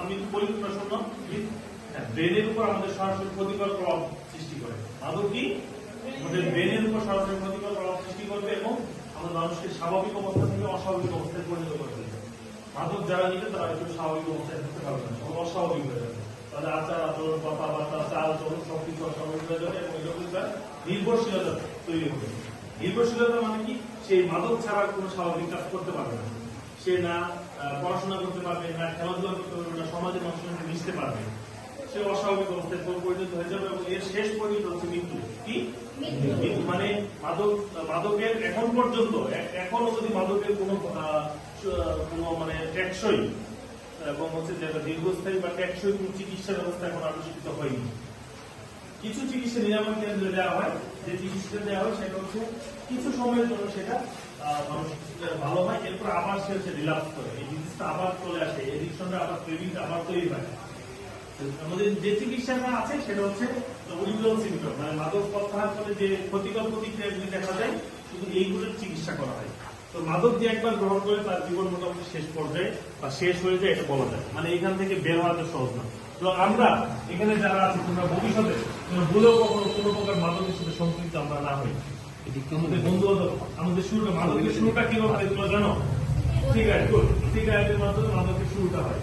আমি বলি প্রশ্ন ব্রেনের উপর আমাদের সরাসরি ক্ষতিকর প্রভাব সৃষ্টি করে। মাদক কি আমাদের ব্রেনের উপর সরাসরি ক্ষতিকর প্রভাব সৃষ্টি করবে এবং আমাদের মানুষকে স্বাভাবিক অবস্থা থেকে অস্বাভাবিক অবস্থায় পরিণত করে ফেলবে। মাদক যারা নিবে তারা একটু স্বাভাবিক অবস্থায় থাকতে পারবে না, অস্বাভাবিক হয়ে যাবে। তাদের আচার আচরণ, কথাবার্তা, চাল চলন সবকিছু অস্বাভাবিক হয়ে যাবে এবং এরকম নির্ভরশীলতা তৈরি হবে। নির্ভরশীলতা মানে কি, সেই মাদক ছাড়া কোনো স্বাভাবিক কাজ করতে পারবে না। সে না পড়াশোনা করতে পারবে, না খেলাধুলা করতে পারবে, না সমাজের মানুষের সঙ্গে মিশতে পারবে। সে অস্বাভাবিক অবস্থায় পরিণত হয়ে যাবে এবং এর শেষ পরিণত হচ্ছে মৃত্যু। কি মৃত্যু মানে মাদকের এখন পর্যন্ত এখনো যদি মাদকের কোনো মানে টেকসই এবং হচ্ছে যেটা দীর্ঘস্থায়ী বা টেকসই কোন চিকিৎসা ব্যবস্থা এখন আবিষ্কৃত হয়নি। কিছু চিকিৎসা নিরাময় কেন্দ্রে দেওয়া হয়, যে চিকিৎসা দেওয়া হয় সেটা হচ্ছে কিছু সময়ের জন্য সেটা মানুষ ভালো হয়, এরপর আবার সে হচ্ছে রিল্যাপস করে, এই জিনিসটা আবার চলে আসে, এডিকশনটা আবার ক্রেভিংটা আবার তৈরি হয়। আমাদের যে চিকিৎসাটা আছে সেটা হচ্ছে উইথড্রল সিমটম, মানে মাদক প্রত্যাহার করে যে ক্ষতিকর প্রতিক্রিয়াগুলি দেখা যায়, শুধু এইগুলোর চিকিৎসা করা হয়। তো মাদক যে একবার গ্রহণ করে তার জীবন মোটামুটি শেষ পর্যায়ে বা শেষ হয়ে যায় এটা বলা যায়, মানে এখান থেকে বের হওয়াটা সহজ না। তো আমরা এখানে যারা আছি তোমরা ভবিষ্যতে ভুলেও কখনো কোনো প্রকার মাদকের সাথে সম্পৃক্ত আমরা না হই। আমাদের বন্ধু আমাদের শুরুটা মাদকের শুরুটা কিভাবে হয় তোমরা জানো? সিগারেটের মাধ্যমে মাদকের শুরুটা হয়।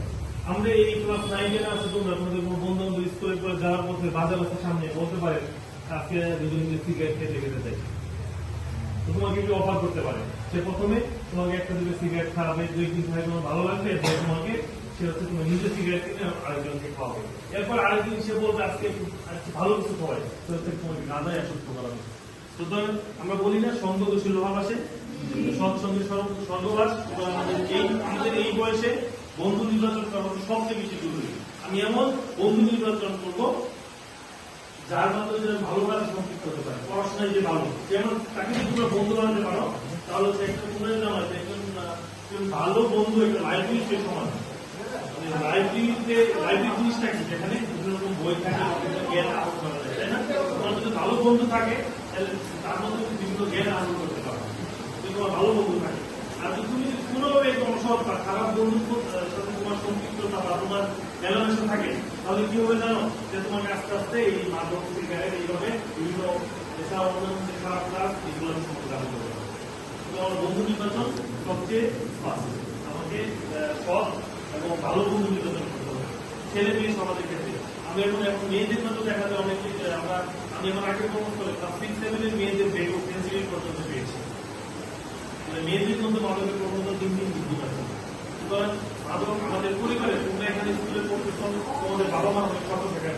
আমরা এই ক্লাস 9-এ আছে, তোমরা তোমাদের কোনো বন্ধু বান্ধব স্কুলে করে যাওয়ার পথে বাজার আছে সামনে বলতে পারে আজকে দুজন মিলে সিগারেট খেতে খেতে যাই, তো তোমাকে একটু অফার করতে পারে। সে প্রথমে তোমাকে একটা দুটো সিগারেট খাওয়াবে, 2-3 ভাই তোমার ভালো লাগবে, তোমাকে সে হচ্ছে তুমি নিজে সিগারেট কিনে আরেকজনকে খাওয়াবে। এরপর আরেকদিন সে বলবে আজকে ভালো কিছু খাওয়াই, তো তোমাকে গাঁজায় আসক্ত করাবে। সুতরাং আমরা বলি না সঙ্গ দোষী লোহাব আসে, সৎসঙ্গে স্বর্গবাস। আমাদের এই বয়সে বন্ধু নির্বাচন করা হচ্ছে সবচেয়ে বেশি জরুরি। আমি এমন বন্ধু নির্বাচন করবো যার মাধ্যমে ভালো কাজে সম্পৃক্ত হতে পারে, পড়াশোনায় যে ভালো, যেমন তাকে যদি তোমরা বন্ধু বানাতে পারো তাহলে হচ্ছে একটা পুনর্জাম আছে, একজন ভালো বন্ধু একটা লাইব্রেরিতে সমান। লাইব্রেরি জিনিসটা কি, যেখানে বিভিন্ন রকম বই থাকে, জ্ঞান আহরণ করা যায়, তাই না? তোমার যদি ভালো বন্ধু থাকে তাহলে তার মধ্যে বিভিন্ন জ্ঞান আহরণ করতে পারো, যদি তোমার ভালো বন্ধু থাকে। আর যদি তুমি কোনোভাবে অসৎ বা খারাপ বন্ধুর সাথে তোমার সম্পৃক্ততা বা তোমার মেলামেশা থাকে, তাহলে কি হবে জানো, যে তোমাকে আস্তে আস্তে এই মাদক সিগারেট এইভাবে বিভিন্ন খারাপ কাজ এগুলোর সম্পর্কে জানতে হবে। তোমার বন্ধু নির্বাচন সবচেয়ে আমাকে সৎ এবং ভালো বন্ধু নির্বাচন করতে হবে ছেলে মেয়ে সমাজের ক্ষেত্রে। আমি এখন মেয়েদের মধ্যে দেখা যায় অনেকে আমি আমার আগে প্রমোট করে ক্লাস 6-7-এর মেয়েদের ব্রেক ও সেন্সিটিভ পর্যন্ত পেয়েছি। মেয়েদের মধ্যে মাদকের প্রবণতা দিন দিন বৃদ্ধি পাচ্ছে। সুতরাং মাদক আমাদের পরিবারে, তোমরা এখানে স্কুলে পড়তে তোমাদের বাবা মা অনেক সতর্ক থাকা,